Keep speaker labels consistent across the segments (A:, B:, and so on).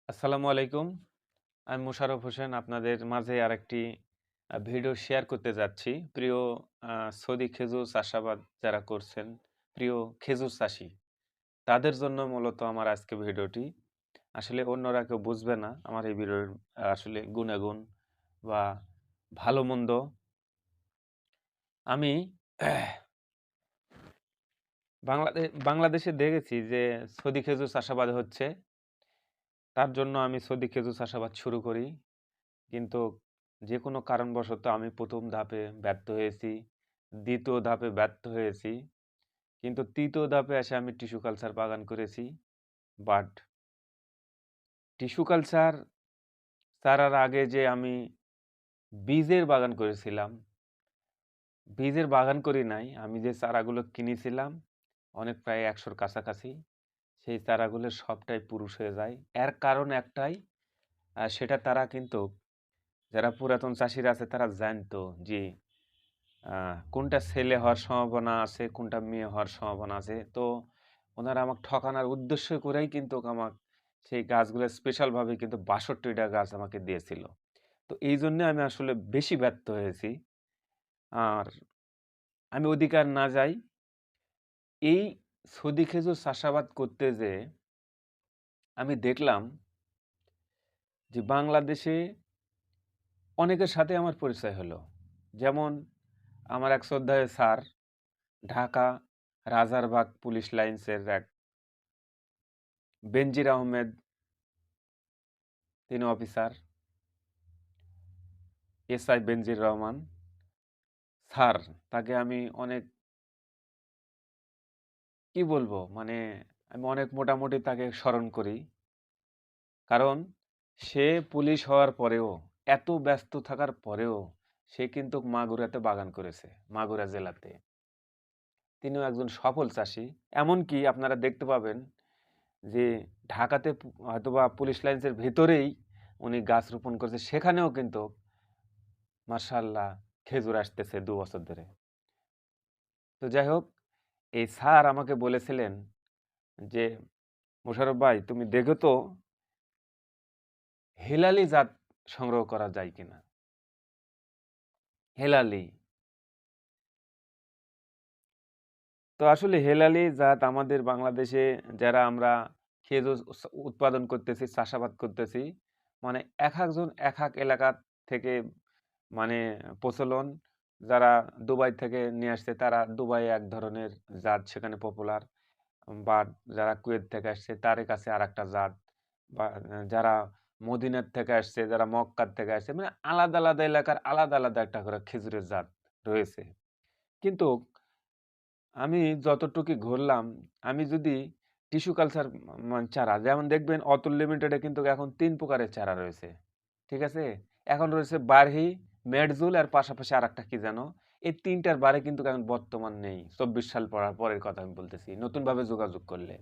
A: আসসালামু আলাইকুম। আমি মোশাররফ হোসেন আপনাদের মাঝে আরেকটি ভিডিও শেয়ার করতে যাচ্ছি। প্রিয় সৌদি খেজুর চাষাবাদ যারা করছেন, প্রিয় খেজুর চাষী, তাদের জন্য মূলত আমার আজকে ভিডিওটি। আসলে অন্যরা কেউ বুঝবে না আমার এই ভিডিওর আসলে গুনাগুন বা ভালো-মন্দ। আমি বাংলাদেশে দেখেছি যে সৌদি খেজুর চাষাবাদ হচ্ছে। তার জন্য আমি সৌদি খেজুর চাষাবাদ শুরু করি। কিন্তু যেকোনো কারণবশত আমি ১ম ধাপে ব্যর্থ হয়েছি, ২য় ধাপে ব্যর্থ হয়েছি। কিন্তু ৩য় ধাপে এসে আমি টিস্যু কালচার বাগান করেছি। বাট টিস্যু কালচার ছাড়ার আগে যে আমি বীজের বাগান করেছিলাম, বীজের বাগান করি নাই। আমি যে চারাগুলো কিনেছিলাম, অনেক প্রায় ১০০ র কাছাকাছি। সেই চারাগুলো সবটাই পুরুষ হয়ে যায়। এর কারণ একটাই, সেটা তারা কিন্তু যারা পুরাতন চাষীরা আছে তারা জানতো যে কোনটা ছেলে হওয়ার সম্ভাবনা আছে, কোনটা মেয়ে হওয়ার সম্ভাবনা আছে। তো উনারা আমাকে ঠকানোর উদ্দেশ্য করেই কিন্তু আমাক সেই গাছগুলো স্পেশালভাবে কিন্তু ৬২ টা গাছ আমাকে দিয়েছিল। তো এইজন্যে আমি আসলে বেশি ব্যর্থ হয়েছি। আর আমি ওদিকে আর না যাই। এই সৌদি খেজুর চাষাবাদ করতে যেয়ে আমি দেখলাম যে বাংলাদেশে অনেকের সাথে আমার পরিচয় হলো। যেমন আমার এক শ্রদ্ধেয় স্যার, ঢাকা রাজারবাগ পুলিশ লাইনসের এক বেনজির আহমেদ, তিনি অফিসার, এসআই বেনজির রহমান স্যার। তাকে আমি অনেক কি বলবো মানে আমি অনেক মোটামুটি তাকে স্মরণ করি। কারণ সে পুলিশ হওয়ার পরেও, এত ব্যস্ত থাকার পরেও সে কিন্তু মাগুরাতে বাগান করেছে, মাগুরা জেলাতে। তিনিও একজন সফল চাষী। এমনকি আপনারা দেখতে পাবেন যে ঢাকাতে হয়তোবা পুলিশ লাইনসের ভেতরেই উনি গাছ রোপণ করেছে। সেখানেও কিন্তু মাশাআল্লাহ খেজুর আসতেছে ২ বছর ধরে। তো যাই হোক, এই স্যার আমাকে বলেছিলেন যে, "মোশাররফ ভাই তুমি দেখো তো হেলালি জাত সংগ্রহ করা যায় কিনা?" হেলালি। তো আসলে হেলালি জাত আমাদের বাংলাদেশে যারা আমরা খেজুর উৎপাদন করতেছি, চাষাবাদ করতেছি, মানে একেকজন একেক এলাকা থেকে মানে প্রচলন। যারা দুবাই থেকে নিয়ে আসছে তারা দুবাইয়ে এক ধরনের জাত সেখানে পপুলার। বা যারা কুয়েত থেকে আসছে তাদের কাছে আরেকটা জাত। বা যারা মদিনার থেকে আসছে, যারা মক্কার থেকে আসছে, মানে আলাদা, আলাদা এলাকার আলাদা, আলাদা একটা করে খেজুরের জাত রয়েছে। কিন্তু আমি যতটুকু ঘুরলাম, আমি যদি টিস্যু কালচার চারা যেমন দেখবেন অতুল লিমিটেডে কিন্তু এখন ৩ প্রকারের চারা রয়েছে। ঠিক আছে? এখন রয়েছে বারহি, মেডজুল আর পাশাপাশি আরেকটা কি যেন? এই ৩ টার বারে কিন্তু এখন বর্তমান নেই। ২৪ সাল পড়ার পরের কথা আমি বলতেছি। নতুনভাবে যোগাযোগ করলে।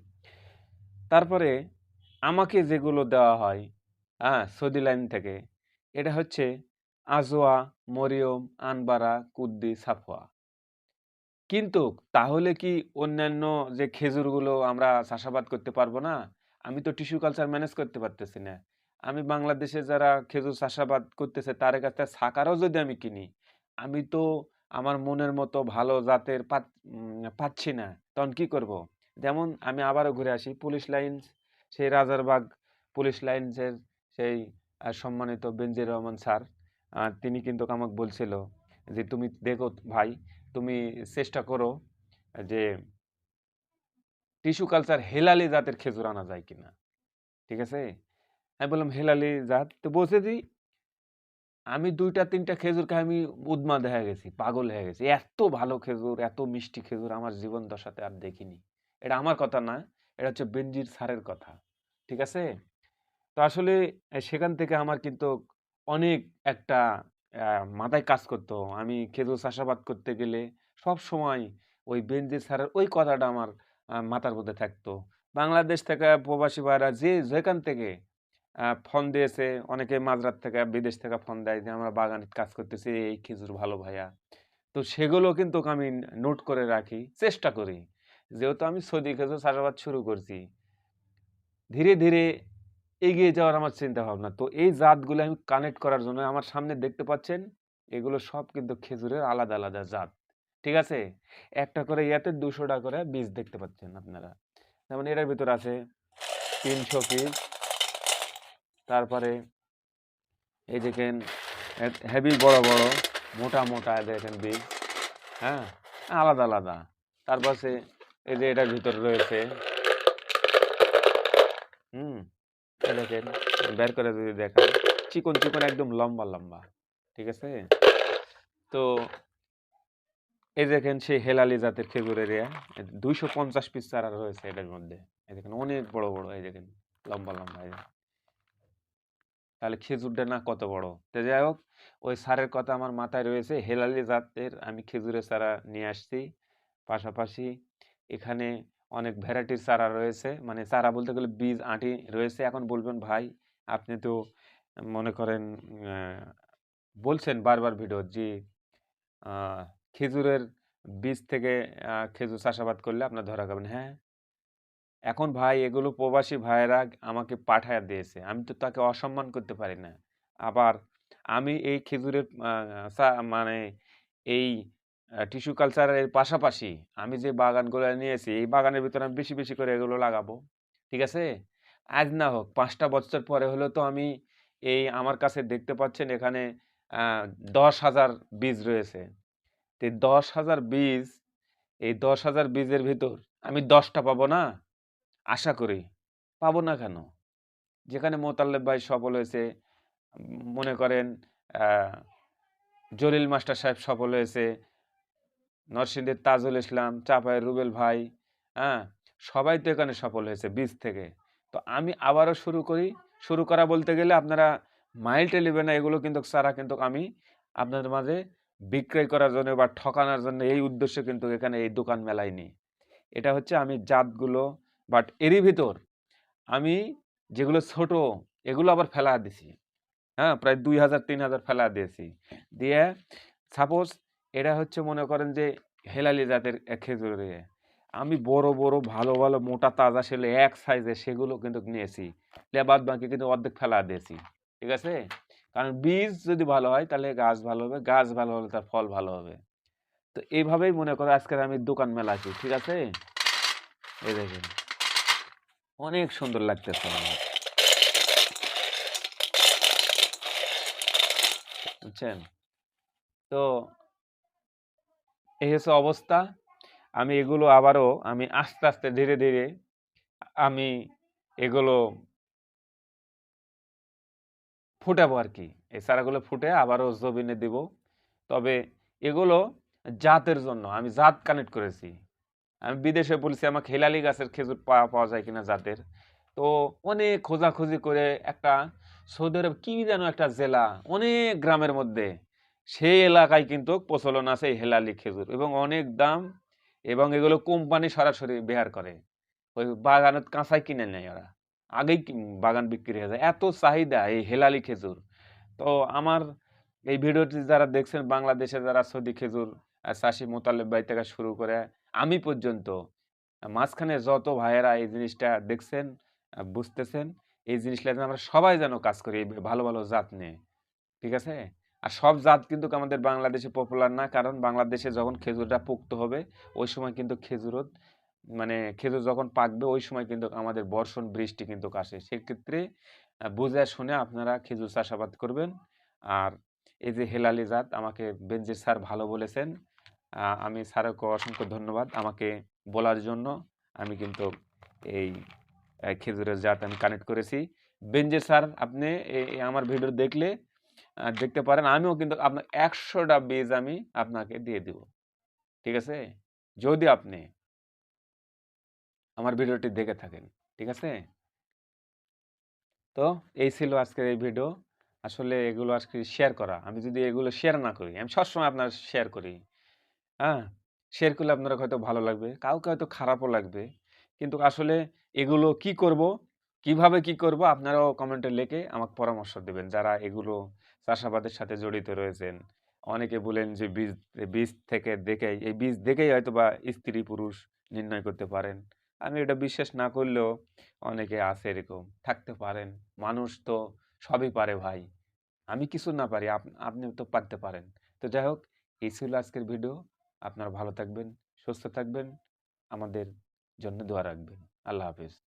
A: তারপরে আমাকে যেগুলো দেওয়া হয়, সৌদি লাইন থেকে, এটা হচ্ছে আজোয়া, মরিয়ম, আনবারা, কুদ্দি, সাফওয়া। কিন্তু তাহলে কি অন্যান্য যে খেজুরগুলো আমরা চাষাবাদ করতে পারবো না? আমি তো টিস্যু কালচার ম্যানেজ করতে পারতেছি না। আমি বাংলাদেশে যারা খেজুর চাষাবাদ করতেছে তাদের কাছ থেকে ছাকারও যদি আমি কিনি, আমি তো আমার মনের মতো ভালো জাতের পাচ্ছি না। তখন কি করব? যেমন আমি আবারও ঘুরে আসি পুলিশ লাইনস, সেই রাজারবাগ পুলিশ লাইনসের সেই সম্মানিত বেনজির রহমান স্যার, তিনি কিন্তু আমাকে বলছিল যে, "তুমি দেখো ভাই, তুমি চেষ্টা করো যে টিস্যু কালচার হেলালি জাতের খেজুর আনা যায় কিনা।" ঠিক আছে? আমি বললাম, "হেলালি জাত?" তো বলছে যে, আমি ২ টা ৩ টা খেজুর খেয়ে আমি উন্মাদ হয়ে গেছি, পাগল হয়ে গেছি। এত ভালো খেজুর, এত মিষ্টি খেজুর আমার জীবন দশাতে আর দেখিনি। এটা আমার কথা না, এটা হচ্ছে বেনজির স্যারের কথা। ঠিক আছে? তো আসলে সেখান থেকে আমার কিন্তু অনেক একটা অ্যা মাথায় কাজ করতো। আমি খেজুর চাষাবাদ করতে গেলে সবসময় ওই বেনজির স্যারের ওই কথাটা আমার মাথার মধ্যে থাকতো। বাংলাদেশ থেকে প্রবাসী ভাইরা যে যেখান থেকে ফোন দিয়েছে, অনেকে মাঝরাত থেকে বিদেশ থেকে ফোন দেয় যে, "আমরা বাগানে কাজ করতেছি, এই খেজুর ভালো ভাইয়া।" তো সেগুলো কিন্তু আমি নোট করে রাখি, চেষ্টা করি। যেহেতু আমি সৌদি খেজুর চাষাবাদ শুরু করছি। ধীরে, ধীরে এগিয়ে যাওয়ার আমার চিন্তা ভাবনা। তো এই জাতগুলো আমি কানেক্ট করার জন্য আমার সামনে দেখতে পাচ্ছেন, এগুলো সব কিন্তু খেজুরের আলাদা, আলাদা জাত। ঠিক আছে? একটা করে ইয়াতে ২০০ টা করে বীজ দেখতে পাচ্ছেন আপনারা। যেমন এটার ভিতর আছে ৩০০ পিস, তারপরে এই দেখেন হেভি বড়, বড়, মোটা, মোটা দেখেন বীজ, হ্যাঁ? আলাদা, আলাদা। তারপর আছে এই যে এটার ভিতর রয়েছে, হুম? এই দেখেন বের করে যদি দেখাই, চিকন, চিকন একদম লম্বা, লম্বা। ঠিক আছে? তো এই দেখেন সেই হেলালি জাতের খেজুরের ২৫০ পিস চারা রয়েছে এটার মধ্যে। এই দেখেন অনেক বড়, বড়, এই দেখেন লম্বা, লম্বা, এই দেখেন। তাহলে খেজুরটা না কত বড়। তো যাই হোক, ওই সারের কথা আমার মাথায় রয়েছে। হেলালি জাতের আমি খেজুরের চারা নিয়ে আসছি। পাশাপাশি এখানে অনেক ভ্যারাইটির চারা রয়েছে। মানে চারা বলতে গেলে বীজ আঁটি রয়েছে। এখন বলবেন ভাই আপনি তো মনে করেন আ বলছেন বারবার ভিডিও যে আ খেজুরের বীজ থেকে খেজুর চাষাবাদ করলে আপনার ধরা খাবেন। হ্যাঁ, এখন ভাই এগুলো প্রবাসী ভাইয়েরা আমাকে পাঠায়া দিয়েছে। আমি তো তাকে অসম্মান করতে পারি না। আবার আমি এই খেজুরের মানে এই টিস্যু কালচারের পাশাপাশি আমি যে বাগানগুলো নিয়েছি, এই বাগানের ভিতরে আমি বেশি, বেশি করে এগুলো লাগাবো। ঠিক আছে? আজ না হোক ৫ টা বছর পরে হলেও তো আমি এই আমার কাছে দেখতে পাচ্ছেন এখানে আ ১০,০০০ বীজ রয়েছে। তো এই ১০,০০০ বীজ, এই ১০,০০০ বীজের ভিতর আমি ১০ টা পাবো না? আশা করি। পাবো না কেন? যেখানে মোতাল্লেব ভাই সফল হয়েছে, মনে করেন আ জলিল মাস্টার সাহেব সফল হয়েছে, নরসিংদীর তাজুল ইসলাম, চাঁপাইয়ের রুবেল ভাই, হ্যাঁ? সবাই তো এখানে সফল হয়েছে বীজ থেকে। তো আমি আবারও শুরু করি। শুরু করা বলতে গেলে আপনারা মাইল্ড নেবেন না, এগুলো কিন্তু চারা কিন্তু আমি আপনাদের মাঝে বিক্রয় করার জন্য বা ঠকানোর জন্য এই উদ্দেশ্যে কিন্তু এখানে এই দোকান মেলাইনি। এটা হচ্ছে আমি জাতগুলো বাট এরই ভিতর আমি যেগুলো ছোট এগুলো আবার ফেলা দিছি। হ্যাঁ? প্রায় ২,০০০-৩,০০০ ফেলা দিয়েছি। দিয়ে সাপোজ এটা হচ্ছে মনে করেন যে হেলালি জাতের খেজুরের আমি বড়, বড় ভালো, ভালো মোটা তাজা সেলে এক সাইজের সেগুলো কিন্তু নিয়েছি। বাদ বাকি কিন্তু অর্ধেক ফেলা দিয়েছি। ঠিক আছে? কারণ বীজ যদি ভালো হয় তাহলে গাছ ভালো হবে। গাছ ভালো হলে তার ফল ভালো হবে। তো এইভাবেই মনে করো আজকের আমি দোকান মেলাচ্ছি। ঠিক আছে? এই দেখেন। অনেক সুন্দর লাগতেছে আমার। বুঝছেন? তো এই হচ্ছে অবস্থা। আমি এগুলো আবারও আমি আস্তে, আস্তে ধীরে, ধীরে আমি এগুলো ফুটাবো আরকি। এই চারাগুলো ফুটে আবারও জমিনে দিব। তবে এগুলো জাতের জন্য আমি জাত কানেক্ট করেছি। আমি বিদেশে বলছি আমাকে হেলালি গাছের খেজুর পাওয়া যায় কিনা জাতের। তো অনেক খোঁজাখুঁজি করে একটা সৌদি আরব কি যেন একটা জেলা, অনেক গ্রামের মধ্যে। সেই এলাকায় কিন্তু প্রচলন আছে এই হেলালি খেজুর এবং অনেক দাম এবং এগুলো কোম্পানি সরাসরি বেহার করে। ওই বাগানত কাঁচাই কিনে নেয় ওরা। আগেই বাগান বিক্রি হয়ে যায়। এত চাহিদা এই হেলালি খেজুর। তো আমার এই ভিডিওটি যারা দেখছেন বাংলাদেশে যারা সৌদি খেজুর চাষী মোতালেব ভাই থেকে শুরু করে আমি পর্যন্ত মাঝখানে যত ভাইয়েরা এই জিনিসটা দেখছেন, বুঝতেছেন, এই জিনিসটা যেন আমরা সবাই যেন কাজ করি এই ভালো, ভালো জাত নিয়ে। ঠিক আছে? আর সব জাত কিন্তু আমাদের বাংলাদেশে পপুলার না। কারণ বাংলাদেশে যখন খেজুরটা পুক্ত হবে, ওই সময় কিন্তু মানে খেজুর যখন পাকবে ওই সময় কিন্তু আমাদের বর্ষণ বৃষ্টি কিন্তু আসে। সেক্ষেত্রে বুঝে শুনে আপনারা খেজুর চাষাবাদ করবেন। আর এই যে হেলালি জাত আমাকে বেনজির স্যার ভালো বলেছেন। আমি স্যারকে অসংখ্য ধন্যবাদ আমাকে বলার জন্য। আমি কিন্তু এই খেজুরের জাত আমি কানেক্ট করেছি। বেনজির স্যার আপনি আমার ভিডিও দেখলে দেখতে পারেন। আমিও কিন্তু আপনার ১০০ টা বীজ আমি আপনাকে দিয়ে দিব। ঠিক আছে? যদি আপনি আমার ভিডিওটি দেখে থাকেন। ঠিক আছে? তো এই ছিল আজকের এই ভিডিও। আসলে এগুলো আজকে শেয়ার করা। আমি যদি এগুলো শেয়ার না করি, আমি সবসময় আপনার শেয়ার করি। হ্যাঁ? শেয়ার করলে আপনার হয়তো ভালো লাগবে। কাউকে হয়তো খারাপও লাগবে। কিন্তু আসলে এগুলো কি করব, কিভাবে কি করব আপনারাও কমেন্টে লিখে আমাকে পরামর্শ দিবেন। যারা এগুলো চাষাবাদের সাথে জড়িত রয়েছেন। অনেকে বলেন যে বীজ বীজ থেকে দেখেই এই বীজ দেখেই হয়তোবা স্ত্রী পুরুষ নির্ণয় করতে পারেন। আমি এটা বিশ্বাস না করলেও অনেকে আছে এরকম। থাকতে পারেন। মানুষ তো সবই পারে ভাই। আমি কিছু না পারি, আপনি তো পারতে পারেন। তো যাই হোক, এই ছিল আজকের ভিডিও। আপনারা ভালো থাকবেন, সুস্থ থাকবেন। আমাদের জন্য দোয়া রাখবেন। আল্লাহ হাফেজ।